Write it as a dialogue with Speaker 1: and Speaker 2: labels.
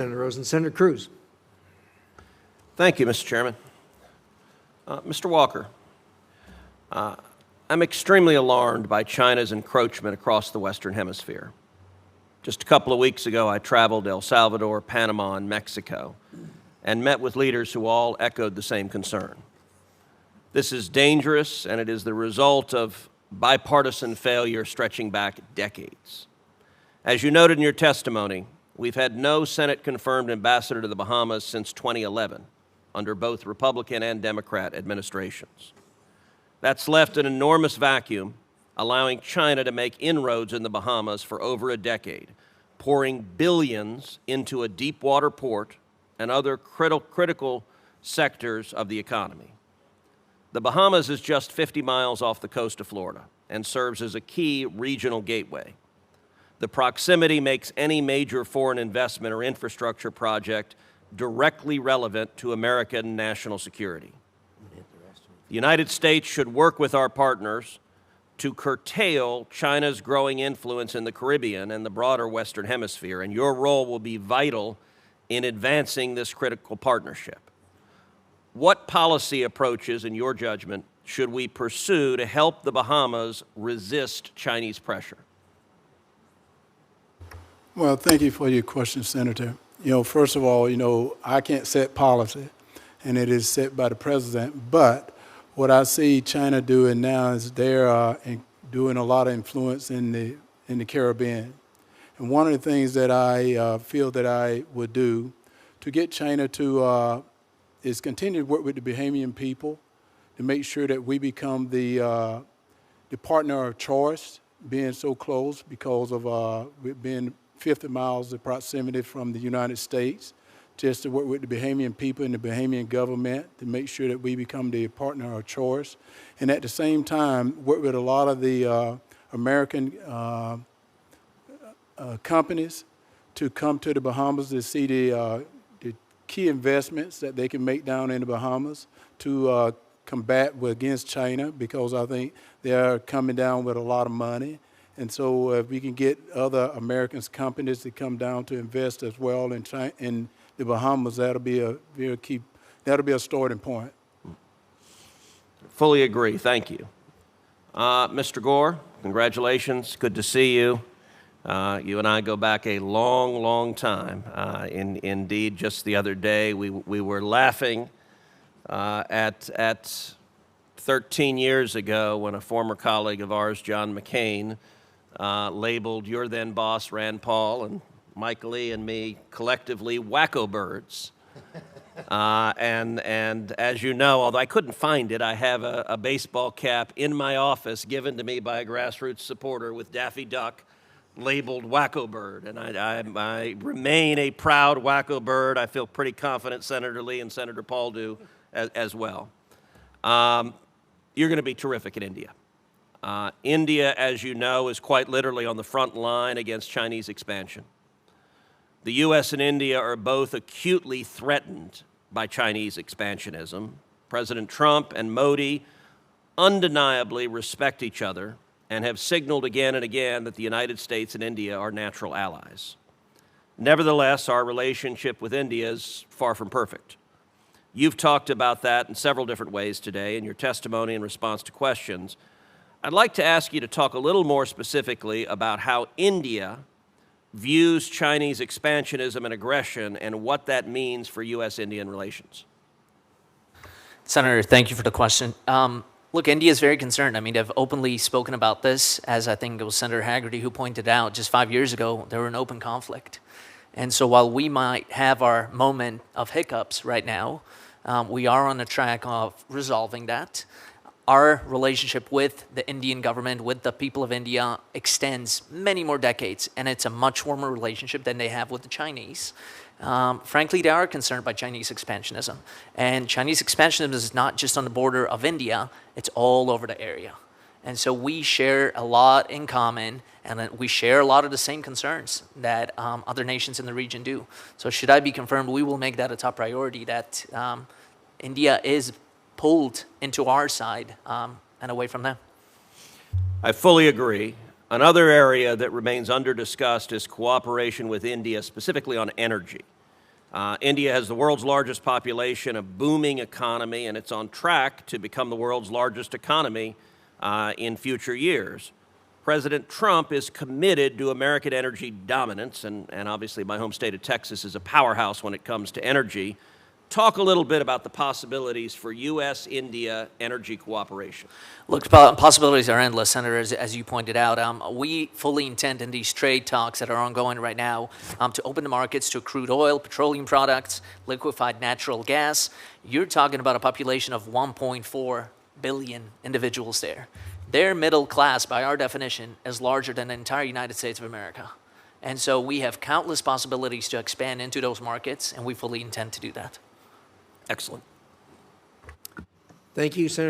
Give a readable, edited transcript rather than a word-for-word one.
Speaker 1: Senator Rosen. Senator Cruz.
Speaker 2: Thank you, Mr. Chairman. Mr. Walker, I'm extremely alarmed by China's encroachment across the Western Hemisphere. Just a couple of weeks ago, I traveled to El Salvador, Panama, and Mexico, and met with leaders who all echoed the same concern. This is dangerous, and it is the result of bipartisan failure stretching back decades. As you noted in your testimony, we've had no Senate-confirmed ambassador to the Bahamas since 2011, under both Republican and Democrat administrations. That's left an enormous vacuum, allowing China to make inroads in the Bahamas for over a decade, pouring billions into a deep-water port and other critical sectors of the economy. The Bahamas is just 50 miles off the coast of Florida and serves as a key regional gateway. The proximity makes any major foreign investment or infrastructure project directly relevant to American national security. The United States should work with our partners to curtail China's growing influence in the Caribbean and the broader Western Hemisphere, and your role will be vital in advancing this critical partnership. What policy approaches, in your judgment, should we pursue to help the Bahamas resist Chinese pressure?
Speaker 3: Well, thank you for your question, Senator. First of all, I can't set policy, and it is set by the president. But what I see China doing now is they're doing a lot of influence in the Caribbean. And one of the things that I feel that I would do to get China to is continue to work with the Bahamian people to make sure that we become the partner of choice, being so close because of being 50 miles of proximity from the United States, just to work with the Bahamian people and the Bahamian government to make sure that we become the partner of choice. And at the same time, work with a lot of the American companies to come to the Bahamas to see the key investments that they can make down in the Bahamas to combat against China, because I think they're coming down with a lot of money. And so if we can get other American companies to come down to invest as well in the Bahamas, that'll be a starting point.
Speaker 2: Fully agree. Thank you. Mr. Gore, congratulations. Good to see you. You and I go back a long, long time. Indeed, just the other day, we were laughing at 13 years ago when a former colleague of ours, John McCain, labeled your then boss, Rand Paul, and Michael Lee and me collectively wacko birds. And as you know, although I couldn't find it, I have a baseball cap in my office given to me by a grassroots supporter with Daffy Duck labeled wacko bird. And I remain a proud wacko bird. I feel pretty confident Senator Lee and Senator Paul do as well. You're going to be terrific in India. India, as you know, is quite literally on the front line against Chinese expansion. The U.S. and India are both acutely threatened by Chinese expansionism. President Trump and Modi undeniably respect each other and have signaled again and again that the United States and India are natural allies. Nevertheless, our relationship with India is far from perfect. You've talked about that in several different ways today in your testimony in response to questions. I'd like to ask you to talk a little more specifically about how India views Chinese expansionism and aggression and what that means for U.S.-Indian relations.
Speaker 4: Senator, thank you for the question. Look, India is very concerned. I mean, they've openly spoken about this, as I think it was Senator Haggerty who pointed out just 5 years ago, they were in open conflict. And so while we might have our moment of hiccups right now, we are on the track of resolving that. Our relationship with the Indian government, with the people of India, extends many more decades, and it's a much warmer relationship than they have with the Chinese. Frankly, they are concerned by Chinese expansionism. And Chinese expansionism is not just on the border of India, it's all over the area. And so we share a lot in common, and we share a lot of the same concerns that other nations in the region do. So should I be confirmed, we will make that a top priority, that India is pulled into our side and away from them.
Speaker 2: I fully agree. Another area that remains under-discussed is cooperation with India, specifically on energy. India has the world's largest population, a booming economy, and it's on track to become the world's largest economy in future years. President Trump is committed to American energy dominance, and obviously my home state of Texas is a powerhouse when it comes to energy. Talk a little bit about the possibilities for U.S.-India energy cooperation.
Speaker 4: Look, possibilities are endless, Senator, as you pointed out. We fully intend in these trade talks that are ongoing right now to open the markets to crude oil, petroleum products, liquefied natural gas. You're talking about a population of 1.4 billion individuals there. Their middle class, by our definition, is larger than the entire United States of America. And so we have countless possibilities to expand into those markets, and we fully intend to do that.
Speaker 2: Excellent.
Speaker 1: Thank you, Senator.